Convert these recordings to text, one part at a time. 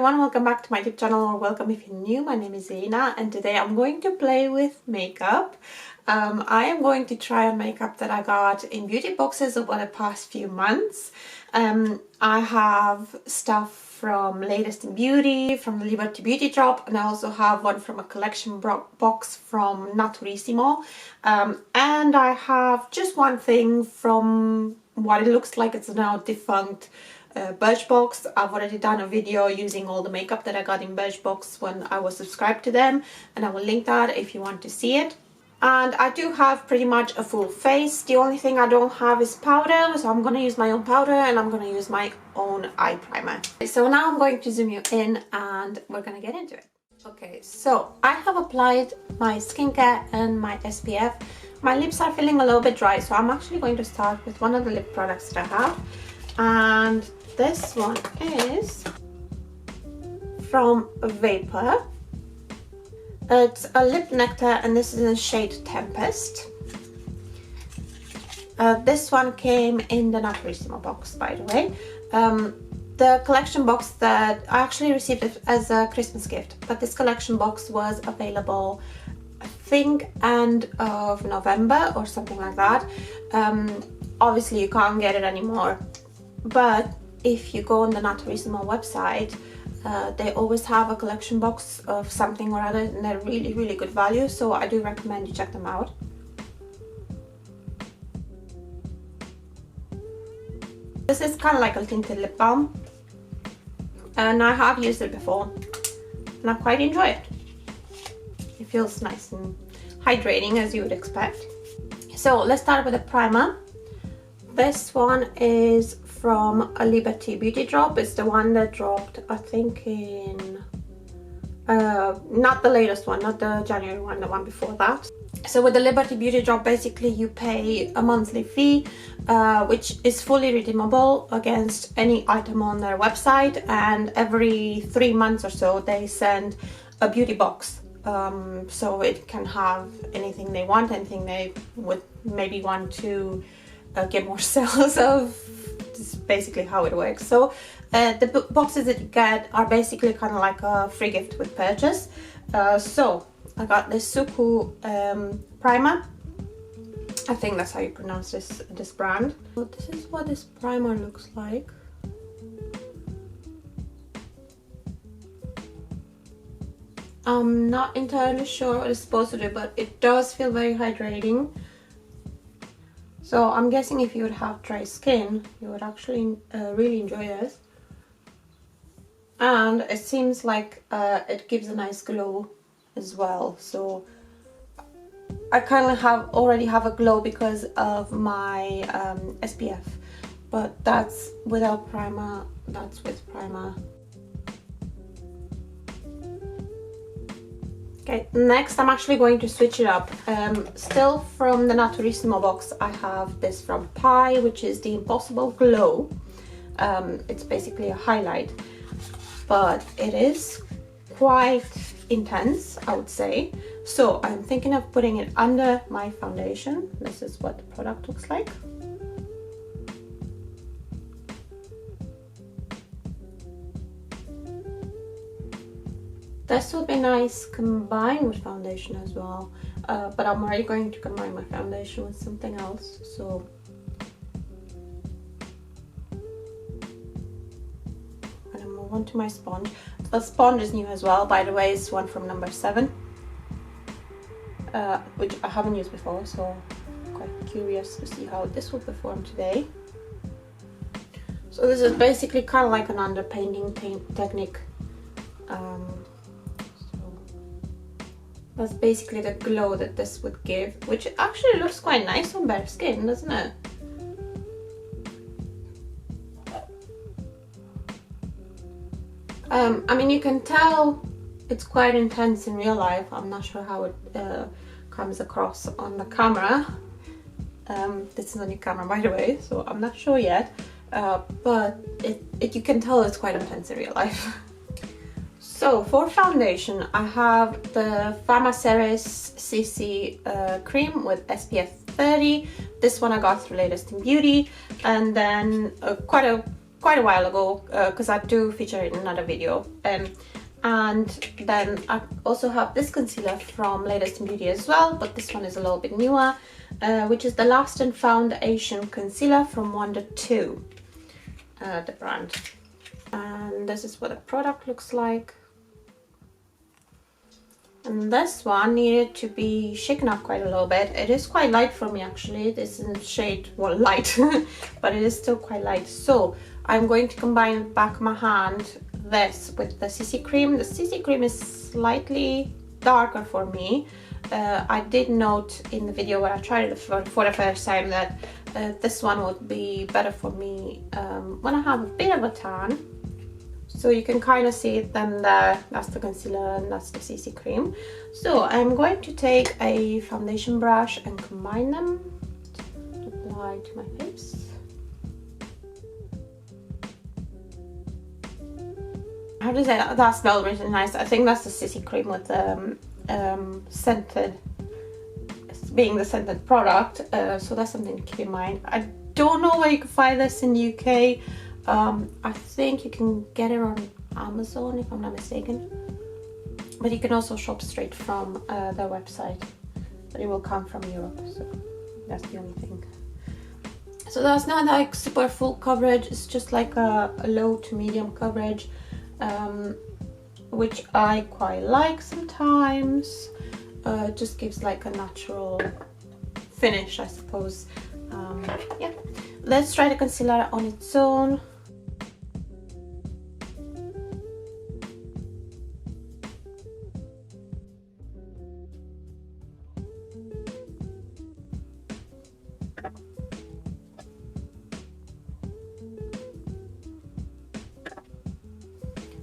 everyone, welcome back to my YouTube channel, or welcome if you're new. My name is Zena and today I'm going to play with makeup. I am going to try on makeup that I got in beauty boxes over the past few months. I have stuff from Latest in Beauty, from the Liberty Beauty Drop, and I also have one from a collection box from Naturissimo. And I have just one thing from what it looks like it's now defunct Birchbox. I've already done a video using all the makeup that I got in Birchbox when I was subscribed to them, and I will link that if you want to see it. And I do have pretty much a full face. The only thing I don't have is powder, so I'm going to use my own powder and I'm going to use my own eye primer. So now I'm going to zoom you in and we're going to get into it. Okay, so I have applied my skincare and my SPF. My lips are feeling a little bit dry, so I'm actually going to start with one of the lip products that I have. And this one is from Vapor. It's a lip nectar and this is in the shade Tempest. This one came in the Naturissimo box, by the way. The collection box that I actually received it as a Christmas gift, but this collection box was available I think end of November or something like that. Obviously you can't get it anymore, but if you go on the Naturissimo website, they always have a collection box of something or other and they're really good value, so I do recommend you check them out. This is kind of like a tinted lip balm and I have used it before and I quite enjoy it. It feels nice and hydrating as you would expect. So let's start with a primer. This one is from a Liberty Beauty Drop. It's the one that dropped, I think, in not the latest one, not the January one, the one before that. So with the Liberty Beauty Drop, basically you pay a monthly fee, which is fully redeemable against any item on their website, and every 3 months or so they send a beauty box. So it can have anything they want, anything they would maybe want to get more sales of. This is basically how it works. So the boxes that you get are basically kind of like a free gift with purchase. So I got this Suqqu primer. I think that's how you pronounce this brand. So this is what this primer looks like. I'm not entirely sure what it's supposed to do, but it does feel very hydrating. So I'm guessing if you would have dry skin, you would actually really enjoy this. And it seems like it gives a nice glow as well. So I kind of already have a glow because of my SPF, but that's without primer, that's with primer. Okay, next I'm actually going to switch it up. Still from the Naturissimo box, I have this from Pi, which is the Impossible Glow. It's basically a highlight, but it is quite intense, I would say. So I'm thinking of putting it under my foundation. This is what the product looks like. This would be nice combined with foundation as well, but I'm already going to combine my foundation with something else, so I'm gonna move on to my sponge. The sponge is new as well, by the way. It's one from number 7, which I haven't used before, so I'm quite curious to see how this will perform today. So this is basically kind of like an underpainting technique. That's basically the glow that this would give, which actually looks quite nice on bare skin, doesn't it? I mean, you can tell it's quite intense in real life. I'm not sure how it comes across on the camera. This is a new camera, by the way, so I'm not sure yet. But you can tell it's quite intense in real life. So for foundation, I have the Pharmaceres CC cream with SPF 30. This one I got through Latest in Beauty, and then quite a quite a while ago because I do feature it in another video. And then I also have this concealer from Latest in Beauty as well, but this one is a little bit newer, which is the Last and Foundation Concealer from Wunder2, the brand. And this is what the product looks like. And this one needed to be shaken up quite a little bit. It is quite light for me actually. This is in shade, well, light, but it is still quite light. So I'm going to combine the back of my hand this with the CC cream. The CC cream is slightly darker for me. I did note in the video where I tried it for the first time that this one would be better for me when I have a bit of a tan. So you can kind of see it then there, that's the concealer and that's the CC cream. So I'm going to take a foundation brush and combine them to apply to my face. I have to say that smells really nice. I think that's the CC cream with the scented, being the scented product. So that's something to keep in mind. I don't know where you can find this in the UK. I think you can get it on Amazon if I'm not mistaken, but you can also shop straight from their website, but it will come from Europe, so that's the only thing. So that's not like super full coverage, it's just like a low to medium coverage, which I quite like sometimes. It just gives like a natural finish, I suppose. Yeah, let's try the concealer on its own.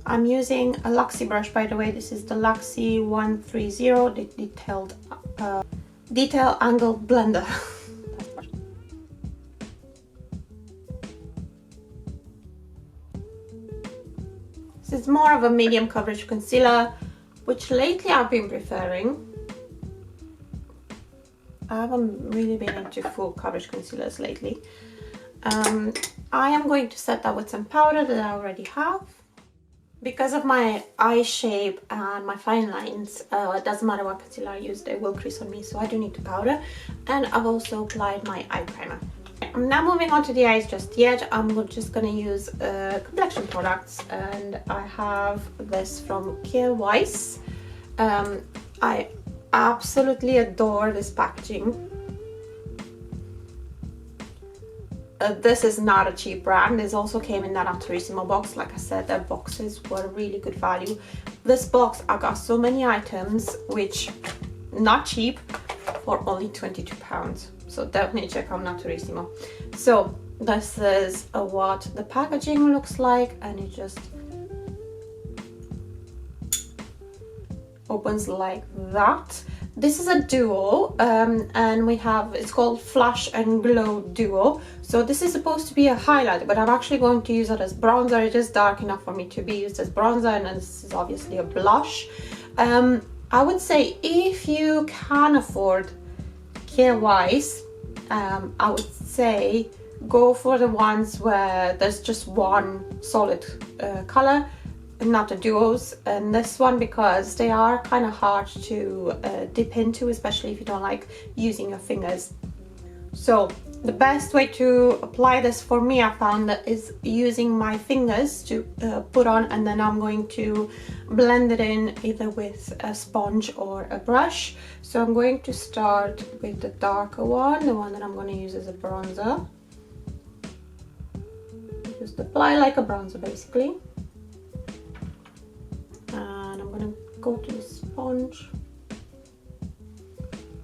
I'm using a Luxie brush, by the way. This is the Luxie 130, the detail angle blender. This is more of a medium coverage concealer, which lately I've been preferring. I haven't really been into full coverage concealers lately. I am going to set that with some powder that I already have. Because of my eye shape and my fine lines, it doesn't matter what concealer I use, they will crease on me, so I do need to powder. And I've also applied my eye primer. I'm not moving on to the eyes just yet. I'm just going to use complexion products, and I have this from Kjaer Weis. I absolutely adore this packaging. This is not a cheap brand. This also came in that Naturissimo box. Like I said, their boxes were really good value. This box, I got so many items, which not cheap, for only £22. So definitely check out Naturissimo. So this is what the packaging looks like, and it just opens like that. This is a duo, and we have, it's called Flash and Glow Duo. So this is supposed to be a highlighter, but I'm actually going to use it as bronzer. It is dark enough for me to be used as bronzer, and this is obviously a blush. I would say if you can afford Kjaer Weis, I would say go for the ones where there's just one solid color, not the duos. And this one, because they are kind of hard to dip into, especially if you don't like using your fingers. So the best way to apply this for me, I found, that is using my fingers to put on, and then I'm going to blend it in either with a sponge or a brush. So I'm going to start with the darker one, the one that I'm going to use as a bronzer. Just apply like a bronzer basically. And I'm going to go to the sponge.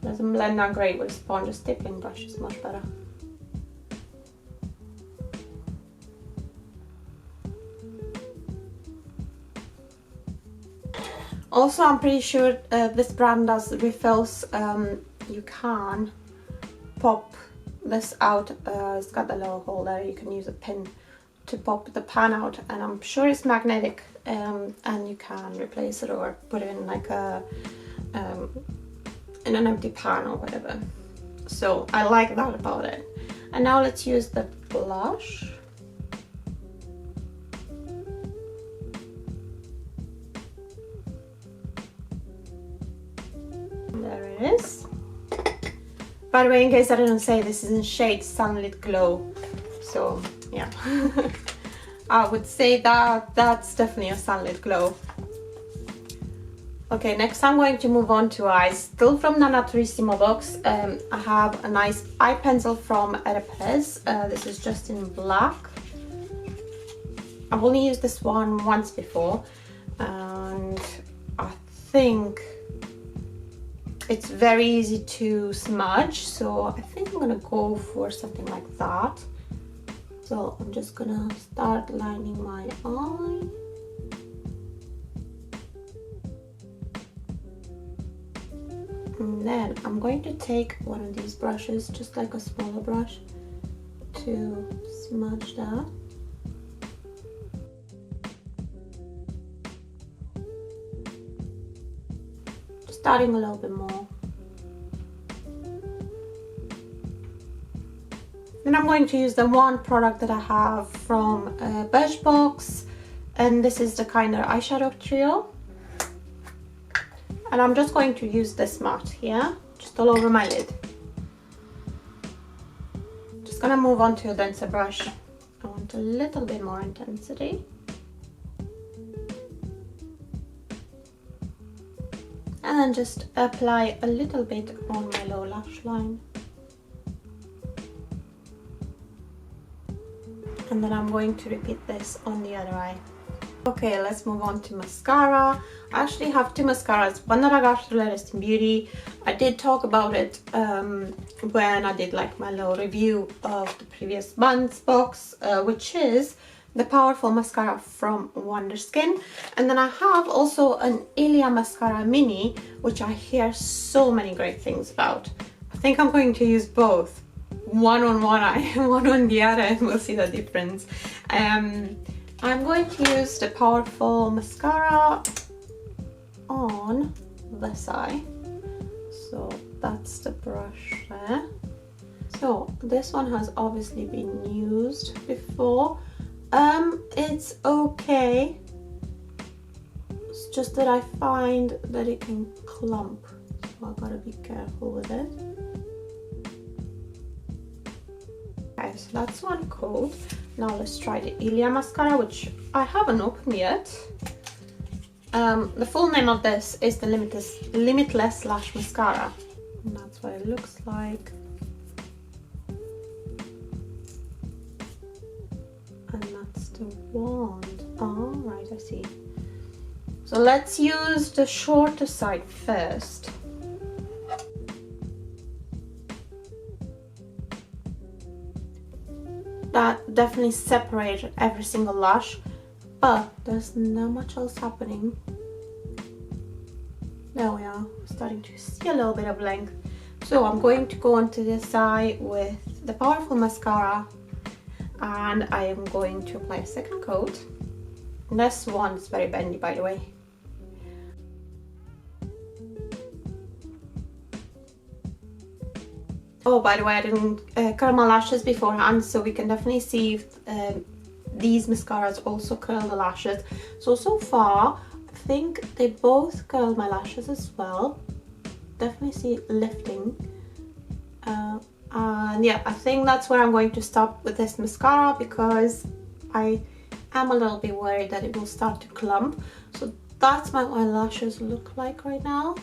Doesn't blend that great with a sponge. A stippling brush is much better. Also, I'm pretty sure this brand does refills. You can pop this out. It's got the little hole there. You can use a pin to pop the pan out, and I'm sure it's magnetic, and you can replace it or put it in like a in an empty pan or whatever. So I like that about it. And now let's use the blush. There it is. By the way, in case I didn't say, this is in shade Sunlit Glow. So yeah, I would say that that's definitely a sunlit glow. Okay, next I'm going to move on to eyes. Still from the Naturissimo box. I have a nice eye pencil from Herpes. This is just in black. I've only used this one once before, and I think it's very easy to smudge, so I think I'm gonna go for something like that. So I'm just gonna start lining my eye. And then I'm going to take one of these brushes, just like a smaller brush, to smudge that. Just adding a little bit more. Then I'm going to use the one product that I have from Birchbox, and this is the Kjaer eyeshadow trio. And I'm just going to use this matte here, just all over my lid. Just gonna move on to a denser brush. I want a little bit more intensity. And then just apply a little bit on my lower lash line. And then I'm going to repeat this on the other eye. Okay, let's move on to mascara. I actually have two mascaras, one that I got through Latest in Beauty. I did talk about it when I did like my little review of the previous month's box, which is the Powerful Mascara from Wonderskin. And then I have also an Ilia Mascara Mini, which I hear so many great things about. I think I'm going to use both. One on one eye and one on the other, and we'll see the difference. I'm going to use the Powerful Mascara on this eye. So that's the brush there. So this one has obviously been used before. It's okay. It's just that I find that it can clump, so I gotta be careful with it. Okay, so that's one coat. Now let's try the Ilia mascara, which I haven't opened yet. The full name of this is the Limitless Lash Mascara, and that's what it looks like. And that's the wand. Oh, right, I see. So let's use the shorter side first. That definitely separated every single lash, but there's not much else happening. There we are, starting to see a little bit of length. So I'm going to go onto this eye with the Powerful Mascara, and I am going to apply a second coat. This one is very bendy, by the way. Oh, by the way, I didn't curl my lashes beforehand, so we can definitely see if these mascaras also curl the lashes. So far, I think they both curl my lashes as well. Definitely see lifting. And yeah, I think that's where I'm going to stop with this mascara, because I am a little bit worried that it will start to clump. So that's what my lashes look like right now.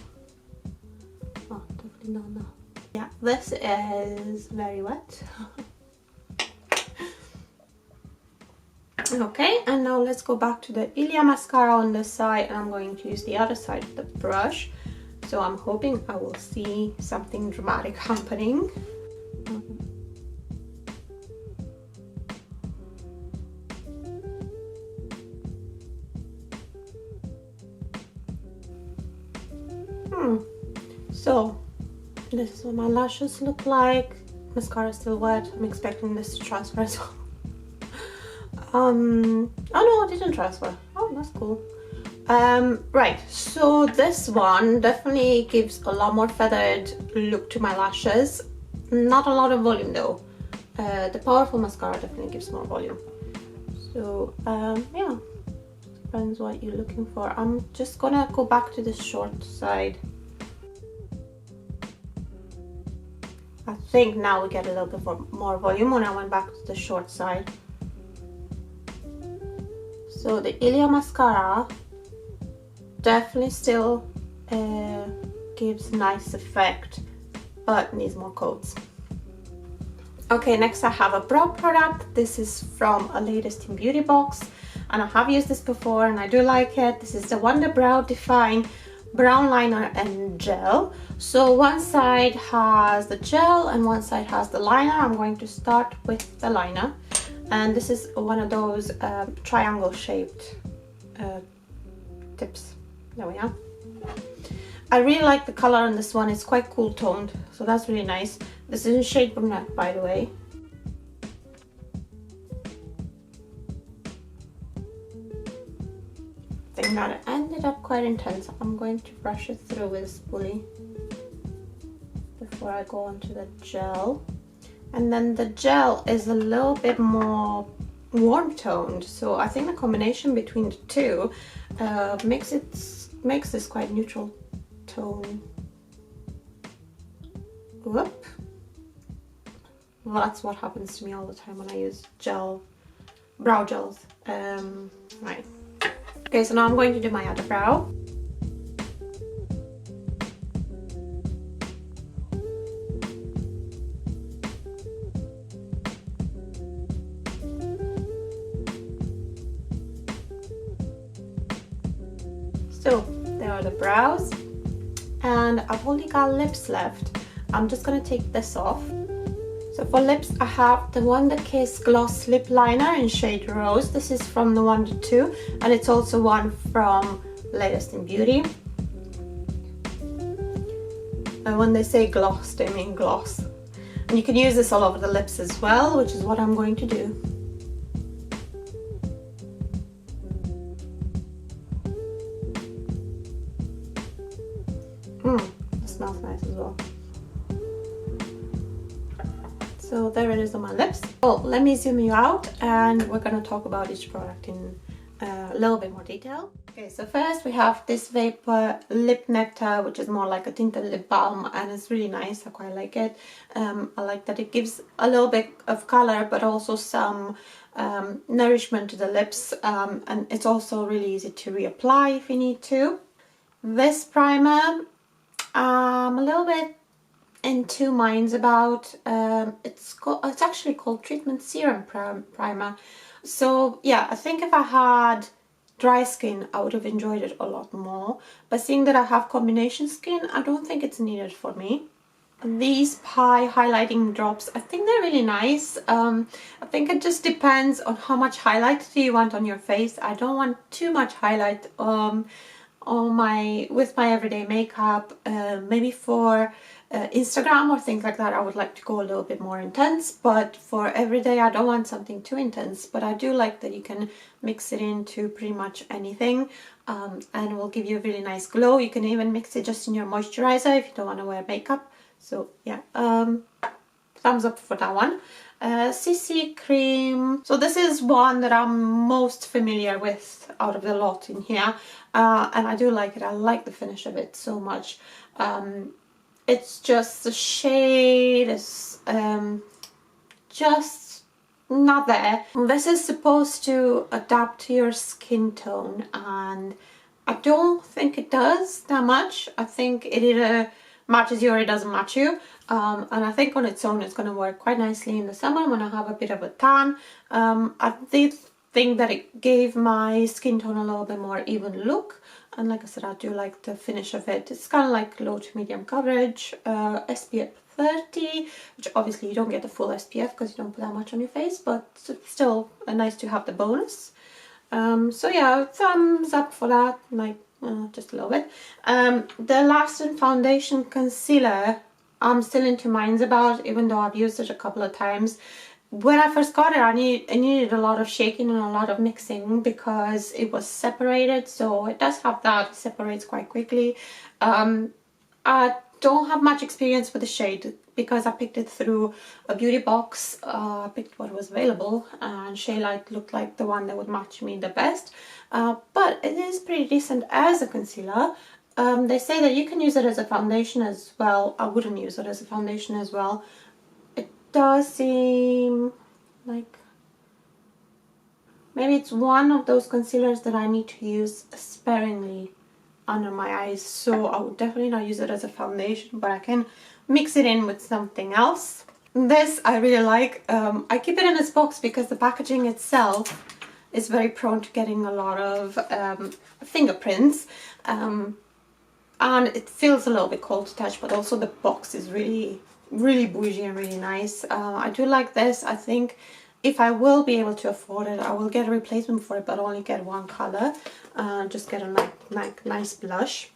Oh, definitely not now. Yeah, this is very wet. Okay, and now let's go back to the Ilia mascara on this side, and I'm going to use the other side of the brush. So I'm hoping I will see something dramatic happening. So this is what my lashes look like. Mascara is still wet. I'm expecting this to transfer as well. Oh no, it didn't transfer. Oh, that's cool. Right, so this one definitely gives a lot more feathered look to my lashes. Not a lot of volume though. The Powerful Mascara definitely gives more volume. So yeah, depends what you're looking for. I'm just gonna go back to the short side. think now we get a little bit more volume when I went back to the short side. So the Ilia mascara definitely still gives a nice effect, but needs more coats. Okay, next I have a brow product. This is from a latest in beauty box, and I have used this before and I do like it. This is the WunderBrow Define Brown Liner and Gel. So one side has the gel and one side has the liner. I'm going to start with the liner, and this is one of those triangle shaped tips. There we are. I really like the color on this one. It's quite cool toned, so that's really nice. This is in shade brunette, by the way. I think that it ended up quite intense. I'm going to brush it through with a spoolie before I go on to the gel. And then the gel is a little bit more warm toned, so I think the combination between the two makes this quite neutral tone. Whoop. Well, that's what happens to me all the time when I use brow gels. Right. Okay, so now I'm going to do my other brow. So there are the brows, and I've only got lips left. I'm just gonna take this off. So for lips, I have the Wonderkiss Gloss Lip Liner in shade Rose. This is from the Wunder2, and it's also one from Latest in Beauty. And when they say gloss, they mean gloss. And you can use this all over the lips as well, which is what I'm going to do. It smells nice as well. So there it is on my lips. Oh, let me zoom you out and we're going to talk about each product in a little bit more detail. Okay, so first we have this Vapor Lip Nectar, which is more like a tinted lip balm, and it's really nice. I quite like it. I like that it gives a little bit of color but also some nourishment to the lips, and it's also really easy to reapply if you need to. This primer, I'm a little bit in two minds about. It's actually called Treatment Serum Primer. So yeah, I think if I had dry skin I would have enjoyed it a lot more, but seeing that I have combination skin, I don't think it's needed for me. These pie highlighting drops, I think they're really nice. I think it just depends on how much highlight do you want on your face. I don't want too much highlight with my everyday makeup. Maybe for Instagram or things like that I would like to go a little bit more intense, but for everyday I don't want something too intense. But I do like that you can mix it into pretty much anything, and it will give you a really nice glow. You can even mix it just in your moisturizer if you don't want to wear makeup. So yeah, thumbs up for that one. CC cream. So this is one that I'm most familiar with out of the lot in here, and I do like it. I like the finish of it so much. It's just the shade is just not there. This is supposed to adapt to your skin tone, and I don't think it does that much. I think it either matches you or it doesn't match you. And I think on its own it's going to work quite nicely in the summer when I have a bit of a tan. I did think that it gave my skin tone a little bit more even look, and like I said, I do like the finish of it. It's kind of like low to medium coverage, SPF 30, which obviously you don't get the full SPF because you don't put that much on your face, but it's still nice to have the bonus. So yeah, thumbs up for that, like just a little bit. The Lasting Foundation Concealer, I'm still into minds about, even though I've used it a couple of times. When I first got it, I needed a lot of shaking and a lot of mixing because it was separated. So it does have that, it separates quite quickly. I don't have much experience with the shade because I picked it through a beauty box. I picked what was available, and Shea Light looked like the one that would match me the best. But it is pretty decent as a concealer. They say that you can use it as a foundation as well. I wouldn't use it as a foundation as well. does seem like maybe it's one of those concealers that I need to use sparingly under my eyes, so I would definitely not use it as a foundation, but I can mix it in with something else. This I really like. I keep it in this box because the packaging itself is very prone to getting a lot of fingerprints, and it feels a little bit cold to touch, but also the box is really bougie and really nice. I do like this. I think if I will be able to afford it, I will get a replacement for it, but only get one color. Just get a nice blush.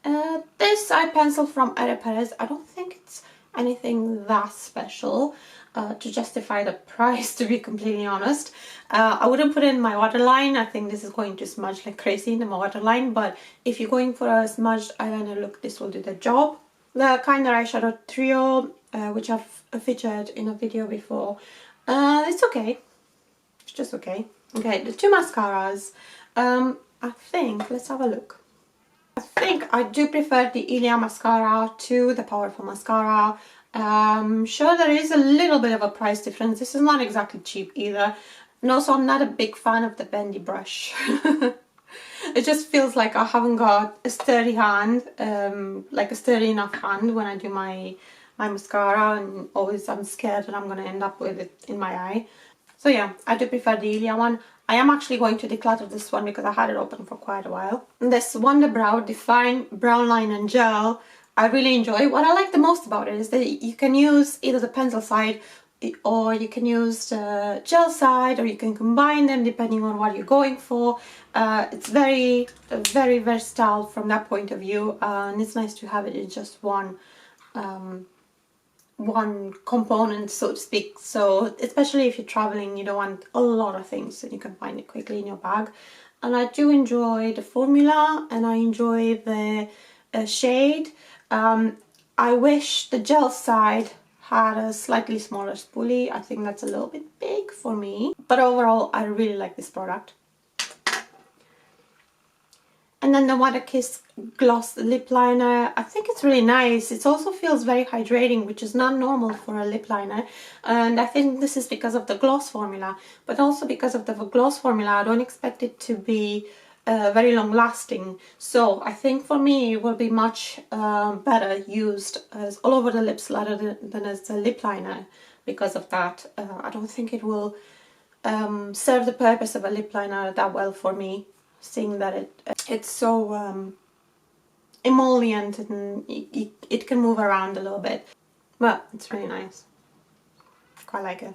This eye pencil from Perez. I don't think it's anything that special to justify the price, to be completely honest. I wouldn't put it in my waterline. I think this is going to smudge like crazy in my waterline, but if you're going for a smudged eyeliner look, this will do the job. The Kinder eyeshadow trio, which I've featured in a video before, it's okay. It's just okay. Okay, the two mascaras. I think, let's have a look. I think I do prefer the Ilia mascara to the Powerful Mascara. Sure, there is a little bit of a price difference. This is not exactly cheap either. And also, I'm not a big fan of the bendy brush. It just feels like I haven't got a sturdy hand, like a sturdy enough hand when I do my mascara, and always I'm scared that I'm going to end up with it in my eye. So yeah, I do prefer the Ilia one. I am actually going to declutter this one because I had it open for quite a while. This WunderBrow Define Brown Line and Gel, I really enjoy. What I like the most about it is that you can use either the pencil side or you can use the gel side, or you can combine them depending on what you're going for. It's very versatile from that point of view, and it's nice to have it in just one component, so to speak. So especially if you're traveling, you don't want a lot of things, and you can find it quickly in your bag. And I do enjoy the formula, and I enjoy the shade. I wish the gel side had a slightly smaller spoolie. I think that's a little bit big for me, but overall I really like this product. And then the Water Kiss Gloss Lip Liner, I think it's really nice. It also feels very hydrating, which is not normal for a lip liner. And I think this is because of the gloss formula, but also because of the gloss formula, I don't expect it to be very long lasting. So I think for me it will be much better used as all over the lips rather than as a lip liner. Because of that, I don't think it will serve the purpose of a lip liner that well for me, seeing that it's so emollient and it can move around a little bit. But it's really nice. Quite like it.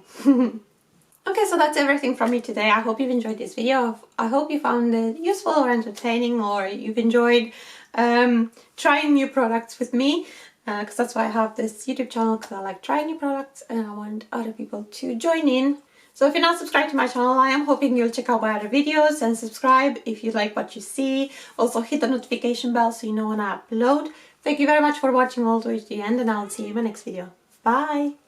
Okay, so that's everything from me today. I hope you've enjoyed this video. I hope you found it useful or entertaining, or you've enjoyed trying new products with me, because that's why I have this YouTube channel, because I like trying new products and I want other people to join in. So if you're not subscribed to my channel, I am hoping you'll check out my other videos and subscribe if you like what you see. Also hit the notification bell so you know when I upload. Thank you very much for watching all the way to the end, and I'll see you in my next video. Bye!